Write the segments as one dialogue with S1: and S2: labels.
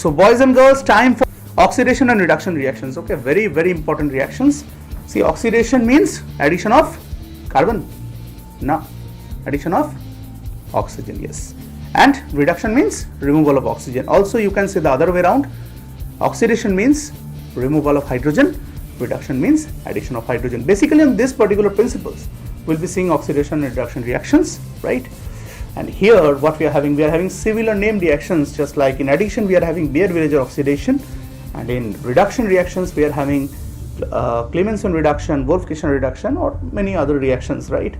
S1: So boys and girls, time for oxidation and reduction reactions. Okay, very, very important reactions. See, oxidation means addition of carbon. No, addition of oxygen, yes. And reduction means removal of oxygen. Also, you can say the other way around. Oxidation means removal of hydrogen. Reduction means addition of hydrogen. Basically, on this particular principles, we'll be seeing oxidation and reduction reactions, right? And here, what we are having similar name reactions, just like in addition, we are having Beer-Villager oxidation, and in reduction reactions, we are having Clemmensen reduction, Wolff-Kishner reduction, or many other reactions, right?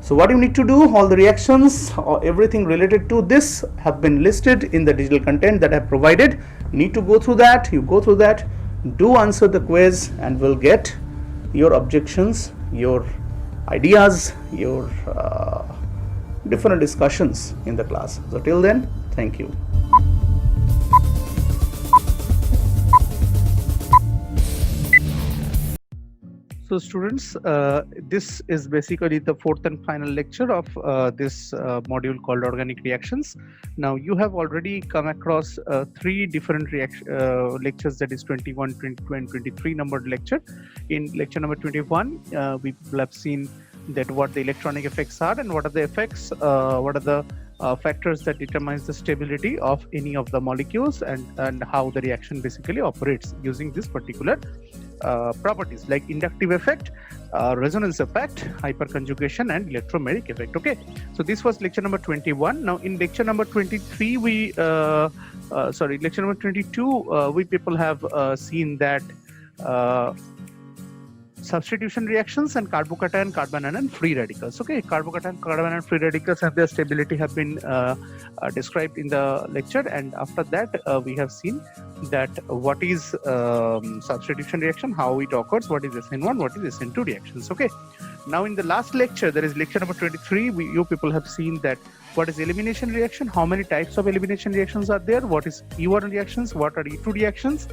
S1: So what you need to do, all the reactions or everything related to this have been listed in the digital content that I have provided. You need to go through that, you go through that, do answer the quiz, and we'll get your objections, your ideas, your different discussions in the class. So till then, thank you. So students, this is basically the fourth and final lecture of this module called organic reactions. Now you have already come across three different lectures, that is 21, 22 and 23 numbered lecture. In lecture number 21, we have seen that what the electronic effects are and what are the effects, what are the factors that determines the stability of any of the molecules, and how the reaction basically operates using this particular properties like inductive effect, resonance effect, hyperconjugation, and electromeric effect. Okay, so this was lecture number 21. Now in lecture number 23, lecture number 22, we people have seen that substitution reactions and carbocation, carbon anion, free radicals. Okay, carbocation, carbon anion, free radicals and their stability have been described in the lecture, and after that we have seen that what is substitution reaction, how it occurs, what is SN1, what is SN2 reactions. Okay, now in the last lecture, that is lecture number 23, you people have seen that what is elimination reaction, how many types of elimination reactions are there, what is E1 reactions, what are E2 reactions,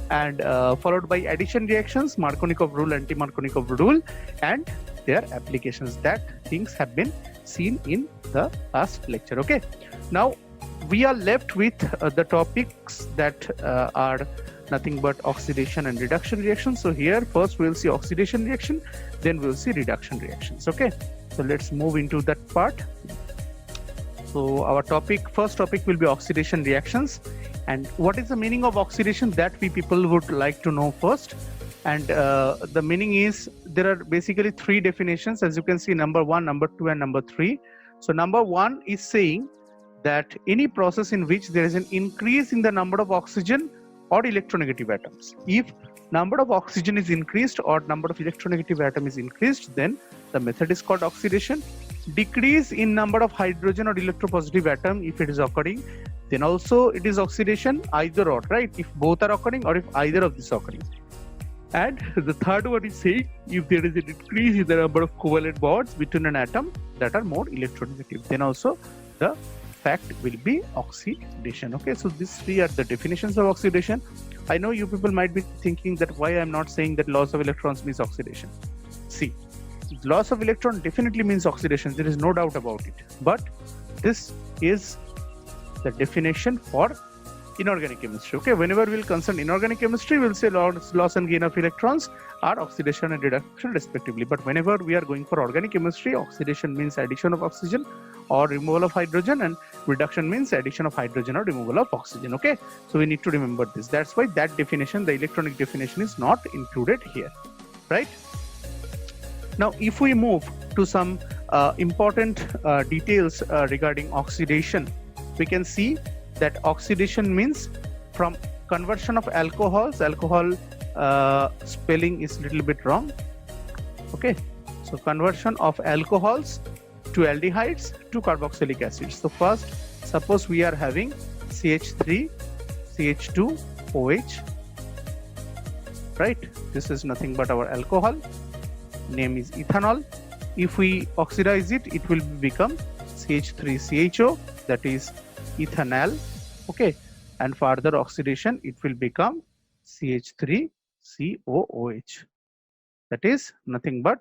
S1: and followed by addition reactions, Markovnikov rule, anti-Markovnikov rule, and their applications. That things have been seen in the last lecture. Okay, now we are left with the topics that are nothing but oxidation and reduction reactions. So here first we'll see oxidation reaction, then we'll see reduction reactions. Okay, so let's move into that part. So our first topic will be oxidation reactions. And what is the meaning of oxidation, that we people would like to know first. And the meaning is, there are basically three definitions, as you can see, number 1, number 2 and number 3. So number 1 is saying that any process in which there is an increase in the number of oxygen or electronegative atoms. If number of oxygen is increased or number of electronegative atom is increased, then the method is called oxidation. Decrease in number of hydrogen or electropositive atom, if it is occurring, then also it is oxidation, either or, right? If both are occurring or if either of these are occurring. And the third one is saying, if there is a decrease in the number of covalent bonds between an atom that are more electronegative, then also the fact will be oxidation. Okay, so these three are the definitions of oxidation. I know you people might be thinking that why I'm not saying that loss of electrons means oxidation. See, loss of electron definitely means oxidation, there is no doubt about it, but this is the definition for inorganic chemistry. Okay, whenever we'll concern inorganic chemistry, we'll say loss and gain of electrons are oxidation and reduction respectively. But whenever we are going for organic chemistry, oxidation means addition of oxygen or removal of hydrogen, and reduction means addition of hydrogen or removal of oxygen. Okay, so we need to remember this. That's why that definition, the electronic definition, is not included here, right? Now if we move to some important details regarding oxidation, we can see that oxidation means from conversion of alcohols. Alcohol spelling is a little bit wrong. Okay, so conversion of alcohols to aldehydes to carboxylic acids. So first, suppose we are having CH3, CH2, OH, right? This is nothing but our alcohol. Name is ethanol. If we oxidize it, it will become CH3CHO, that is ethanal. Okay, and further oxidation, it will become CH3COOH, that is nothing but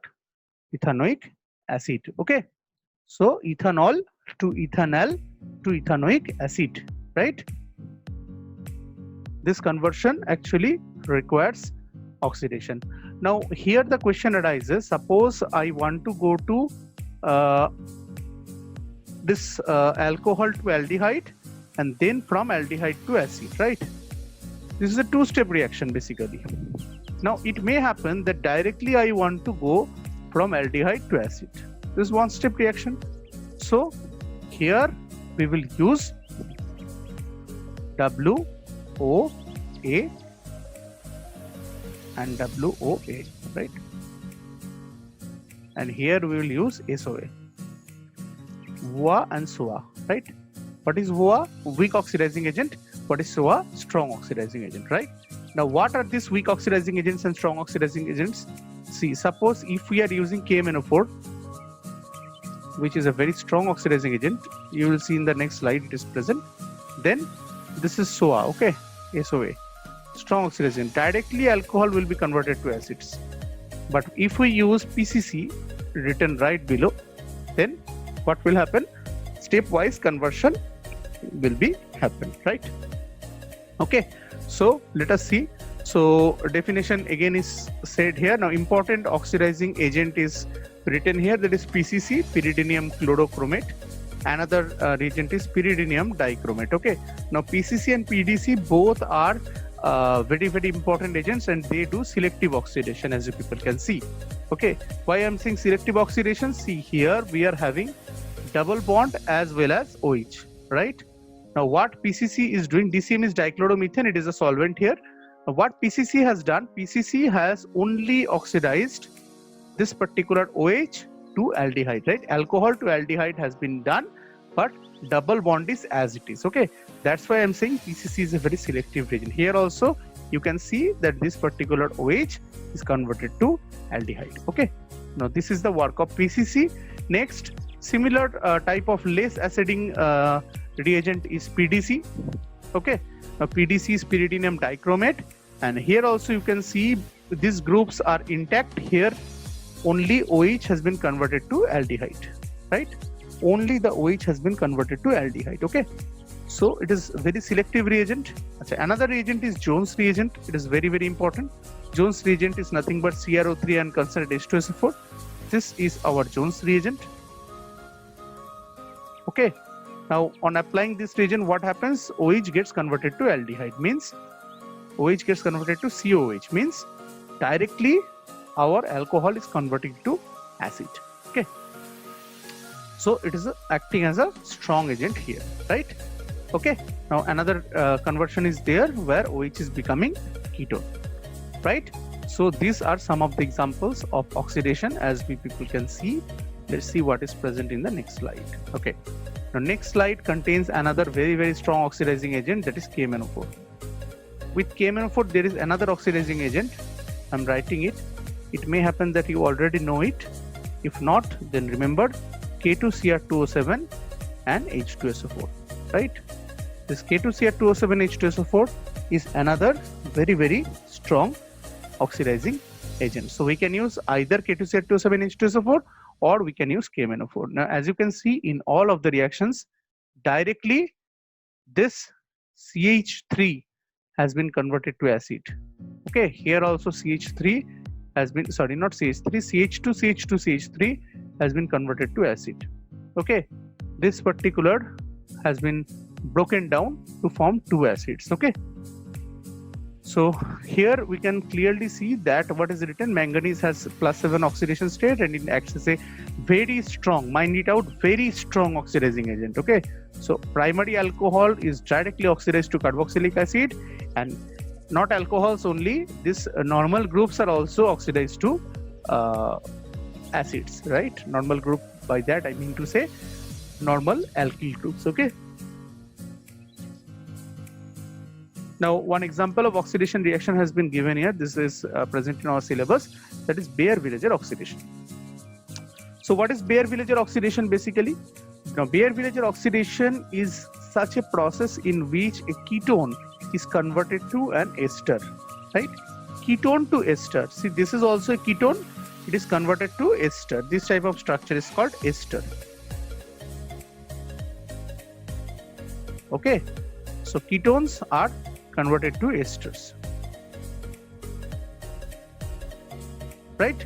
S1: ethanoic acid. Okay, so ethanol to ethanal to ethanoic acid, right? This conversion actually requires oxidation. Now here the question arises, suppose I want to go to this alcohol to aldehyde and then from aldehyde to acid, right? This is a two-step reaction basically. Now it may happen that directly I want to go from aldehyde to acid. This is one-step reaction. So here we will use WOA and WOA, right? And here we will use SOA. WOA and SOA, right? What is WOA? Weak oxidizing agent. What is SOA? Strong oxidizing agent, right? Now what are these weak oxidizing agents and strong oxidizing agents? See, suppose if we are using KMnO4, which is a very strong oxidizing agent, you will see in the next slide it is present. Then this is SOA, okay, SOA, strong oxidizing. Directly alcohol will be converted to acids. But if we use PCC, written right below, then what will happen? Stepwise conversion will be happen, right? Okay, so let us see. So definition again is said here. Now important oxidizing agent is written here, that is PCC, pyridinium chlorochromate. Another reagent is pyridinium dichromate. Okay, now PCC and PDC both are very important agents, and they do selective oxidation, as you people can see. Okay, why I'm saying selective oxidation? See, here we are having double bond as well as OH, right? Now what PCC is doing, DCM is dichloromethane, it is a solvent here. Now, what PCC has done, PCC has only oxidized this particular OH to aldehyde, right? Alcohol to aldehyde has been done, but double bond is as it is. Okay, that's why I'm saying PCC is a very selective reagent. Here also you can see that this particular OH is converted to aldehyde. Okay, now this is the work of PCC. Next, similar type of less aciding reagent is PDC. Okay, now PDC is pyridinium dichromate, and here also you can see these groups are intact. Here only OH has been converted to aldehyde, right? Only the OH has been converted to aldehyde. Okay, so it is very selective reagent. Another reagent is Jones reagent. It is very important. Jones reagent is nothing but CrO3 and concentrate H2SO4. This is our Jones reagent. Okay, now on applying this reagent, what happens? OH gets converted to aldehyde, means OH gets converted to COOH, means directly our alcohol is converting to acid. Okay, so it is acting as a strong agent here, right? Okay, now another conversion is there where OH is becoming ketone, right? So these are some of the examples of oxidation, as we people can see. Let's see what is present in the next slide. Okay, now next slide contains another very strong oxidizing agent, that is KMnO4. With KMnO4 there is another oxidizing agent. I'm writing it. It may happen that you already know it. If not, then remember K2Cr2O7 and H2SO4, right? This K2Cr2O7 H2SO4 is another very strong oxidizing agent. So we can use either K2Cr2O7 H2SO4 or we can use KMnO4. Now as you can see in all of the reactions, directly this CH3 has been converted to acid. Okay, here also CH3 has been, sorry, not CH3, CH2 has been converted to acid. Okay, this particular has been broken down to form two acids. Okay, so here we can clearly see that what is written, manganese has +7 oxidation state and it acts as a very strong, mind it out, very strong oxidizing agent. Okay, so primary alcohol is directly oxidized to carboxylic acid, and not alcohols only, this normal groups are also oxidized to acids, right? Normal group, by that I mean to say normal alkyl groups. Okay, now one example of oxidation reaction has been given here. This is present in our syllabus, that is Baeyer-Villiger oxidation. So what is Baeyer-Villiger oxidation basically? Now Baeyer-Villiger oxidation is such a process in which a ketone is converted to an ester, right? Ketone to ester. See, this is also a ketone, it is converted to ester. This type of structure is called ester. Okay, so ketones are converted to esters. Right?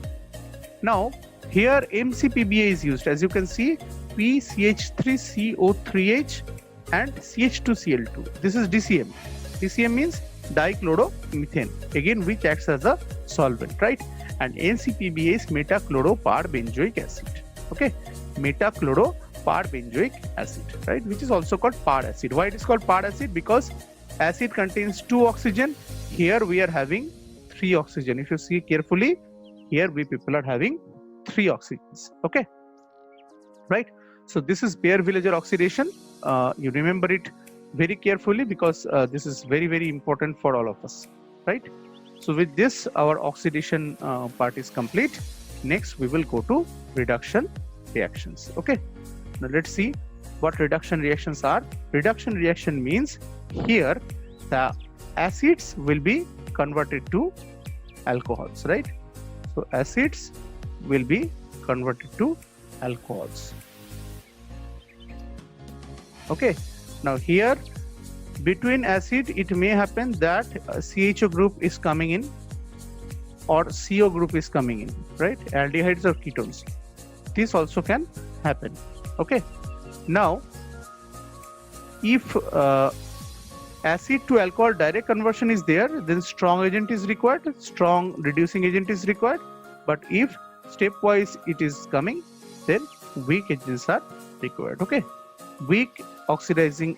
S1: Now, here MCPBA is used. As you can see, PCH3CO3H and CH2Cl2. This is DCM. DCM means dichloromethane, again which acts as a solvent, right? And NCPBA is metachloroparbenzoic acid. Okay, metachloroparbenzoic acid, right? Which is also called PAR acid. Why it is called PAR acid? Because acid contains 2 oxygen. Here we are having 3 oxygen. If you see carefully, here we people are having 3 oxygens. Okay, right? So this is Baeyer-Villiger oxidation. You remember it very carefully because this is very, very important for all of us, right? So with this, our oxidation part is complete. Next, we will go to reduction reactions. Okay, now let's see what reduction reactions are. Reduction reaction means here the acids will be converted to alcohols, right? So acids will be converted to alcohols. Okay, now here between acid it may happen that CHO group is coming in or CO group is coming in, right? Aldehydes or ketones. This also can happen. Okay, now if acid to alcohol direct conversion is there, then strong agent is required, strong reducing agent is required. But if stepwise it is coming, then weak agents are required. Okay, weak reducing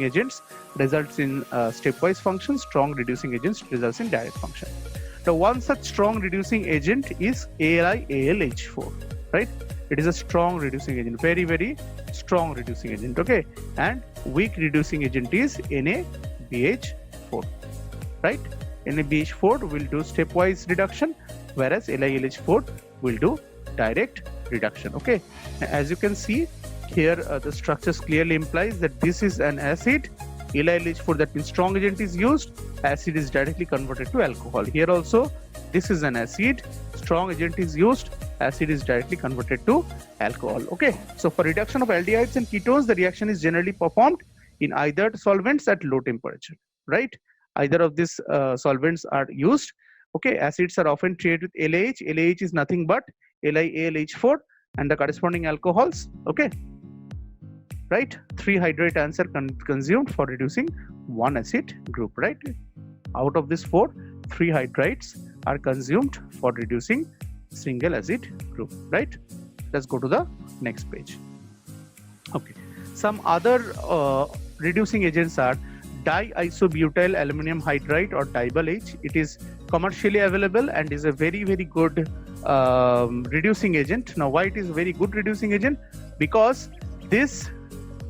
S1: agents results in stepwise function. Strong reducing agents results in direct function. Now one such strong reducing agent is AlIAlH4, right? It is a strong reducing agent, very, very strong reducing agent. Okay, and weak reducing agent is NaBH4, right? NaBH4 will do stepwise reduction, whereas LiLH4 will do direct reduction. Okay, as you can see here, the structures clearly implies that this is an acid. LiLH4, that means strong agent is used, acid is directly converted to alcohol. Here also this is an acid, strong agent is used, acid is directly converted to alcohol. Okay, so for reduction of aldehydes and ketones, the reaction is generally performed in either solvents at low temperature, right? Either of these solvents are used. Okay, acids are often treated with LAH. LAH is nothing but LiAlH4 and the corresponding alcohols. Okay, right? 3 hydrate ions are consumed for reducing 1 acid group, right? Out of this 4, 3 hydrates are consumed for reducing single acid group, right? Let's go to the next page. Okay, some other reducing agents are diisobutyl aluminum hydride or DiBAL-H. It is commercially available and is a very, very good reducing agent. Now why it is a very good reducing agent? Because this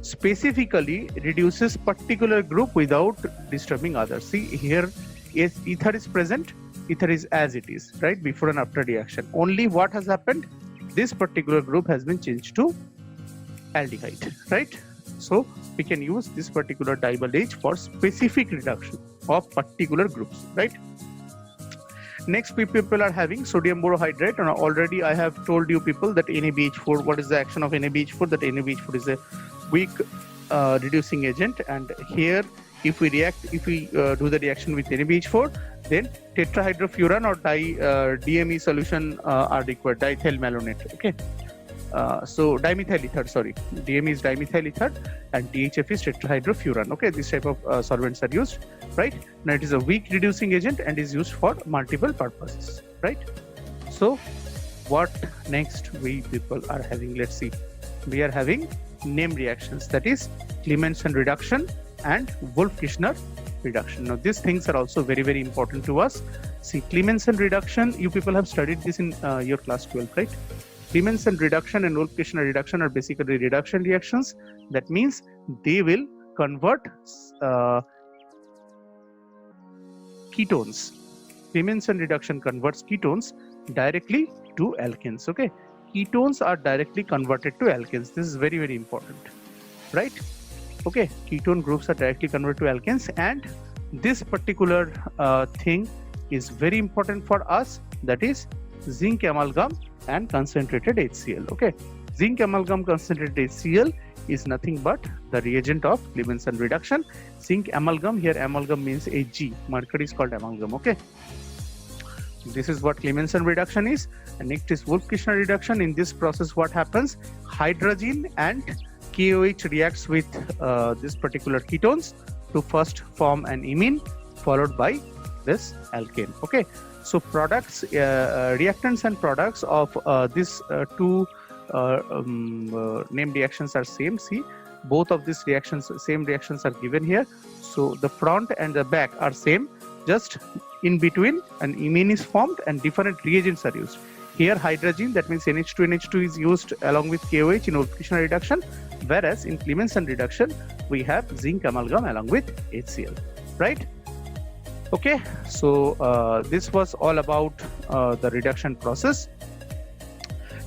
S1: specifically reduces particular group without disturbing others. See here, yes, ether is present, ether is as it is, right, before and after reaction. Only what has happened, this particular group has been changed to aldehyde, right? So we can use this particular DiBAL-H for specific reduction of particular groups, right? Next, people are having sodium borohydride, and already I have told you people that NaBH4, what is the action of NaBH4? That NaBH4 is a weak reducing agent, and here if we do the reaction with NaBH4, then tetrahydrofuran or DME solution are required, diethyl malonate. Okay, so dimethyl ether, sorry, DME is dimethyl ether and THF is tetrahydrofuran. Okay, this type of solvents are used, right? Now it is a weak reducing agent and is used for multiple purposes, right? So what next we people are having? Let's see. We are having name reactions, that is Clemmensen reduction and Wolff-Kishner reduction. Now these things are also very, very important to us. See, Clemmensen reduction, you people have studied this in your class 12, right? Clemmensen reduction and Wolff-Kishner reduction are basically reduction reactions. That means they will convert ketones. Clemmensen reduction converts ketones directly to alkanes. Okay, ketones are directly converted to alkanes. This is very, very important, right? Okay, ketone groups are directly converted to alkanes, and this particular thing is very important for us, that is zinc amalgam and concentrated HCl. Okay, zinc amalgam concentrated HCl is nothing but the reagent of Clemmensen reduction. Zinc amalgam, here amalgam means Ag, mercury is called amalgam, okay. This is what Clemmensen reduction is. And next is Wolff-Kishner reduction. In this process, what happens? Hydrogen and KOH reacts with this particular ketones to first form an imine, followed by this alkane. Okay, so products, reactants and products of these two named reactions are same. See, both of these reactions, same reactions are given here. So the front and the back are same. Just in between, an imine is formed and different reagents are used. Here hydrogen, that means NH2NH2 is used along with KOH in Wolff-Kishner reduction, whereas in Clemmensen reduction we have zinc amalgam along with HCl, right? Okay, so this was all about the reduction process.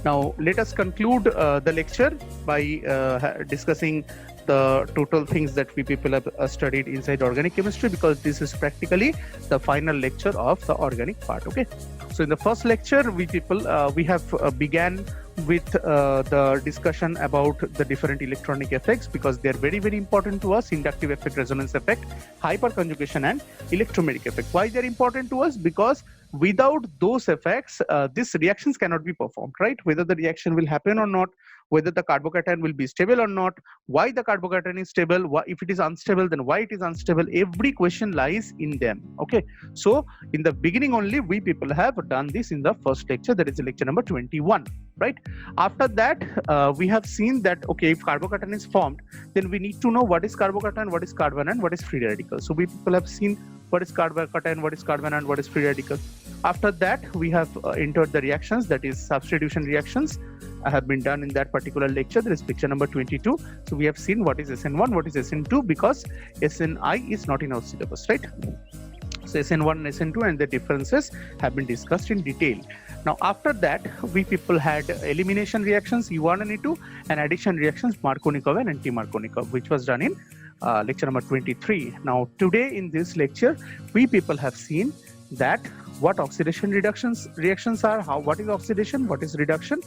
S1: Now let us conclude the lecture by discussing the total things that we people have studied inside organic chemistry, because this is practically the final lecture of the organic part. Okay, so in the first lecture we have began with the discussion about the different electronic effects, because they are very, very important to us: inductive effect, resonance effect, hyperconjugation, and electromagnetic effect. Why they are important to us? Because without those effects these reactions cannot be performed, right? Whether the reaction will happen or not, whether the carbocation will be stable or not, why the carbocation is stable, if it is unstable, then why it is unstable, every question lies in them. Okay, so in the beginning only we people have done this in the first lecture, that is lecture number 21, right? After that we have seen that, okay, if carbocation is formed, then we need to know what is carbocation, what is carbon, and what is free radical. So we people have seen what is carbocation, what is carbon, and what is free radical. After that we have entered the reactions, that is substitution reactions have been done in that particular lecture, that is lecture number 22. So we have seen what is SN1, what is SN2, because SNI is not in our syllabus, right? So SN1 and SN2 and the differences have been discussed in detail. Now after that we people had elimination reactions E1 and E2, and addition reactions Markovnikov and anti-Markovnikov, which was done in lecture number 23. Now today in this lecture we people have seen that what oxidation reactions are, what is oxidation, what is reduction,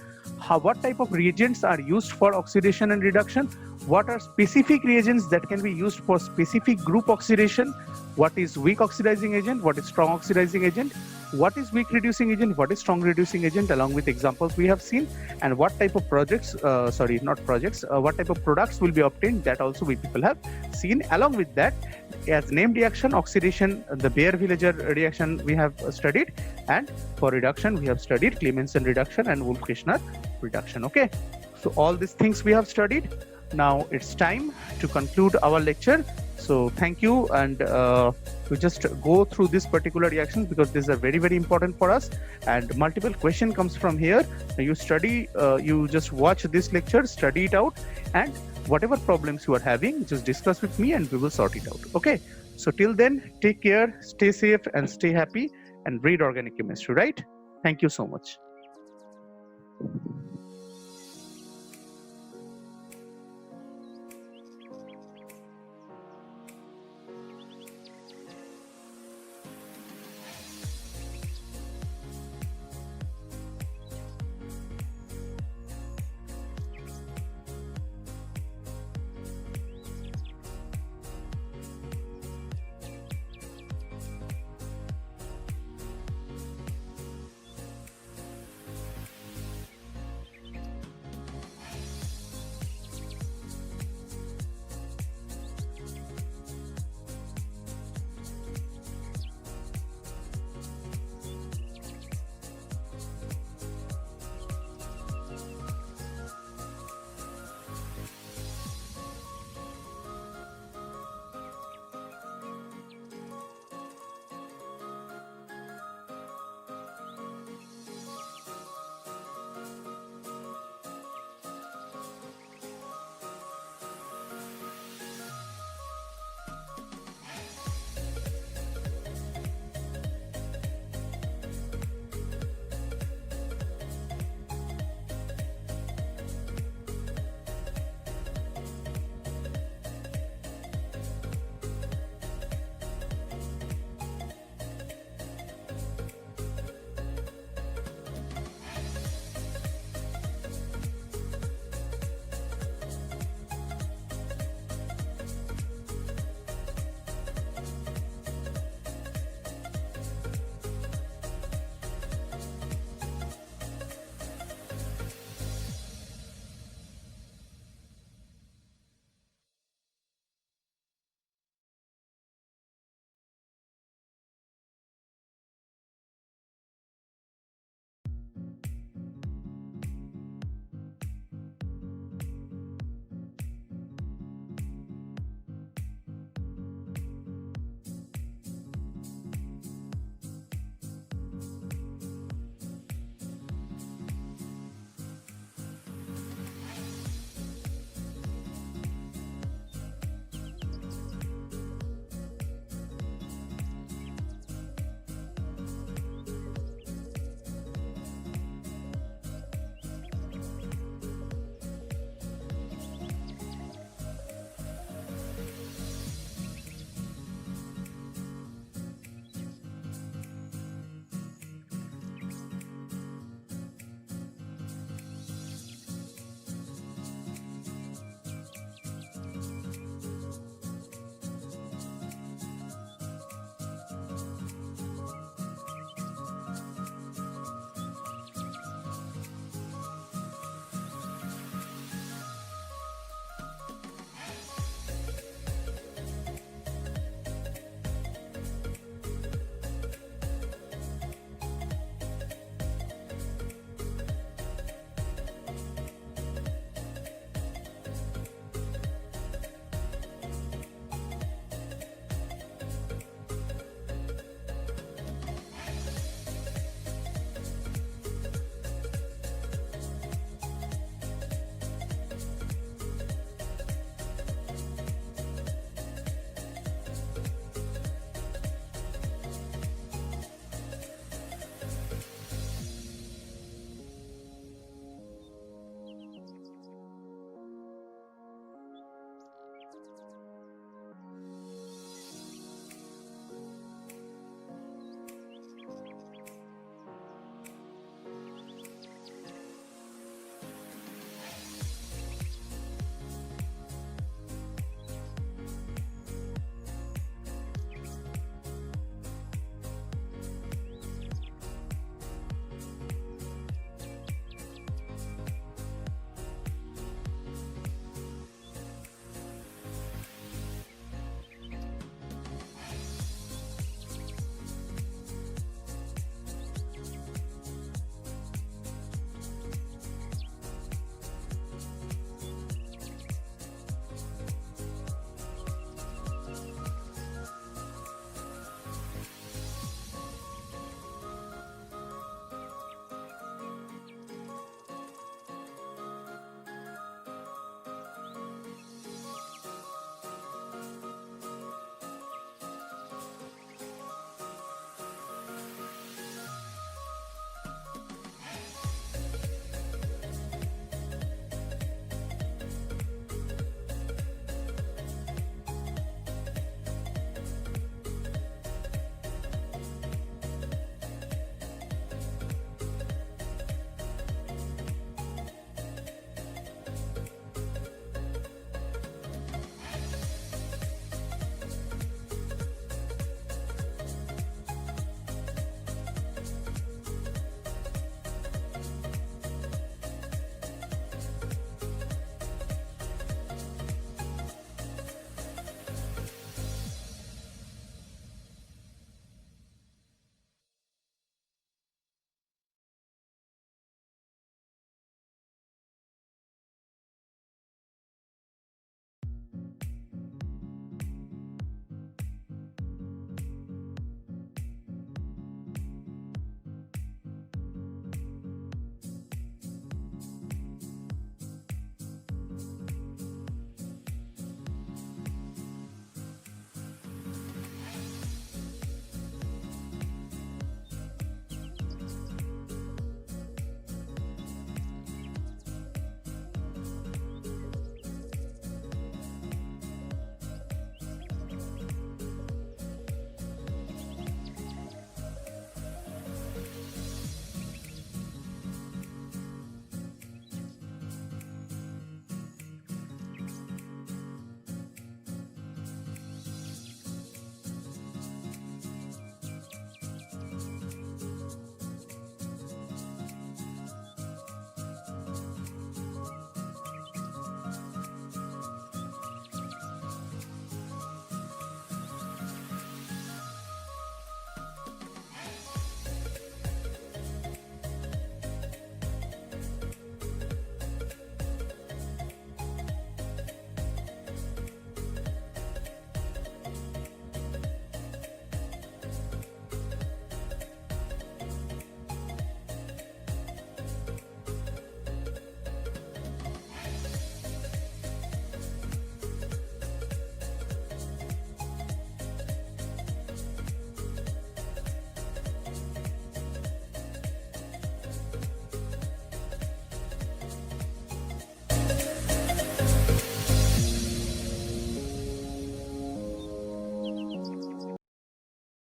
S1: what type of reagents are used for oxidation and reduction, what are specific reagents that can be used for specific group oxidation, what is weak oxidizing agent, what is strong oxidizing agent, what is weak reducing agent, what is strong reducing agent, along with examples we have seen, and what type of what type of products will be obtained, that also we people have seen. Along with that, as named reaction, oxidation, the Baeyer-Villiger reaction we have studied, and for reduction we have studied Clemmensen reduction and Wolff-Kishner reduction. Okay, so all these things we have studied. Now it's time to conclude our lecture. So thank you, and to just go through this particular reactions, because these are very, very important for us, and multiple question comes from here. You study, you just watch this lecture, study it out, and whatever problems you are having, just discuss with me and we will sort it out. Okay, so till then, take care, stay safe and stay happy, and read organic chemistry, right? Thank you so much.